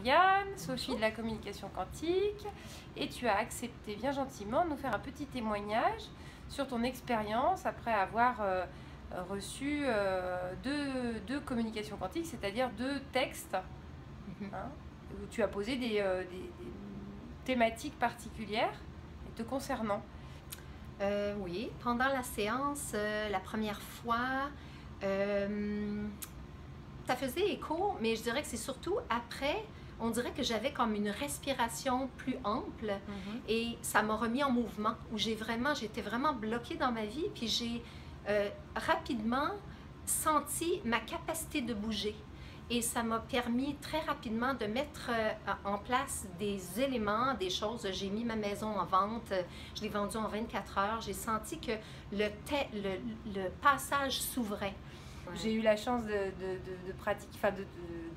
Ariane, Sophie de la communication quantique, et tu as accepté bien gentiment de nous faire un petit témoignage sur ton expérience après avoir reçu deux communications quantiques, c'est-à-dire 2 textes hein, où tu as posé des thématiques particulières te concernant. Oui, pendant la séance, la première fois, ça faisait écho, mais je dirais que c'est surtout après, on dirait que j'avais comme une respiration plus ample et ça m'a remis en mouvement, où j'étais vraiment bloquée dans ma vie, puis j'ai rapidement senti ma capacité de bouger. Et ça m'a permis très rapidement de mettre en place des éléments, des choses. J'ai mis ma maison en vente, je l'ai vendue en 24 heures. J'ai senti que le passage s'ouvrait. Ouais. J'ai eu la chance de pratiquer, enfin de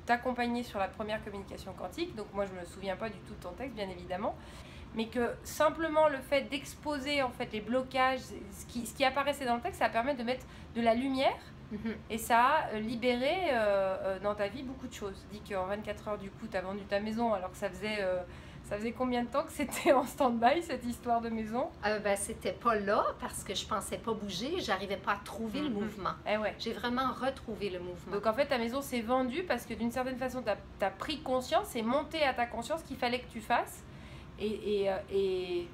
t'accompagner sur la première communication quantique. Donc moi, je ne me souviens pas du tout de ton texte, bien évidemment. Mais que simplement le fait d'exposer en fait les blocages, ce qui apparaissait dans le texte, ça permet de mettre de la lumière. Et ça a libéré dans ta vie beaucoup de choses. Dis qu'en 24 heures, du coup, tu as vendu ta maison alors que ça faisait combien de temps que c'était en stand-by, cette histoire de maison? C'était pas là parce que je pensais pas bouger, j'arrivais pas à trouver le mouvement. Ouais. J'ai vraiment retrouvé le mouvement. Donc en fait, ta maison s'est vendue parce que d'une certaine façon, tu as pris conscience et monté à ta conscience qu'il fallait que tu fasses. Et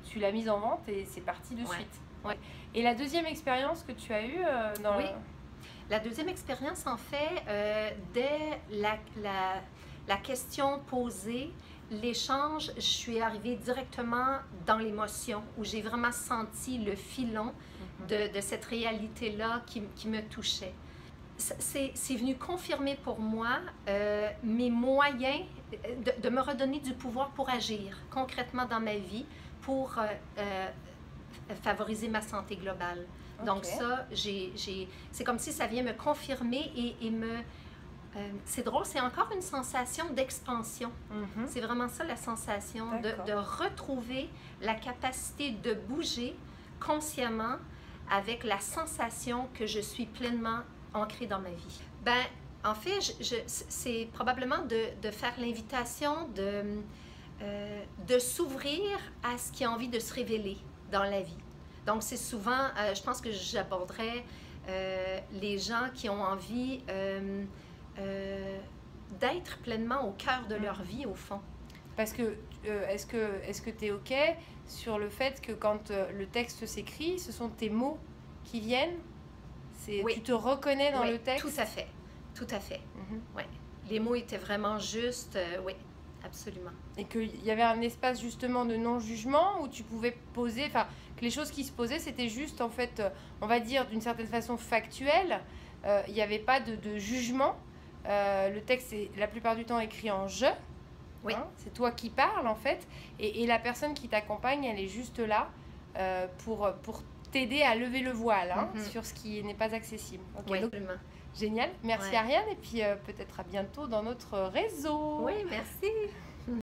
tu l'as mise en vente et c'est parti de suite. Ouais. Et la deuxième expérience que tu as eue dans... Oui. La deuxième expérience, en fait, dès la question posée, l'échange, je suis arrivée directement dans l'émotion, où j'ai vraiment senti le filon de cette réalité-là qui me touchait. C'est venu confirmer pour moi mes moyens de me redonner du pouvoir pour agir concrètement dans ma vie, pour favoriser ma santé globale. Donc ça, c'est comme si ça vient me confirmer et me... c'est drôle, c'est encore une sensation d'expansion. C'est vraiment ça la sensation, de retrouver la capacité de bouger consciemment avec la sensation que je suis pleinement ancrée dans ma vie. En fait, c'est probablement de faire l'invitation de s'ouvrir à ce qui a envie de se révéler dans la vie. Donc, c'est souvent, je pense que j'aborderais les gens qui ont envie d'être pleinement au cœur de leur vie, au fond. Parce que, est-ce que tu es OK sur le fait que quand le texte s'écrit, ce sont tes mots qui viennent? Oui. Tu te reconnais dans le texte? Tout à fait. Tout à fait. Ouais. Les mots étaient vraiment justes, oui. Absolument. Et qu'il y avait un espace justement de non-jugement où tu pouvais poser, enfin, que les choses qui se posaient, c'était juste en fait, on va dire d'une certaine façon factuelle. Il n'y avait pas de jugement. Le texte est la plupart du temps écrit en « je ». Oui. Hein, c'est toi qui parles en fait. Et la personne qui t'accompagne, elle est juste là pour t'aider à lever le voile sur ce qui n'est pas accessible. Oui, absolument. Génial, merci Ariane, et puis peut-être à bientôt dans notre réseau. Oui, merci.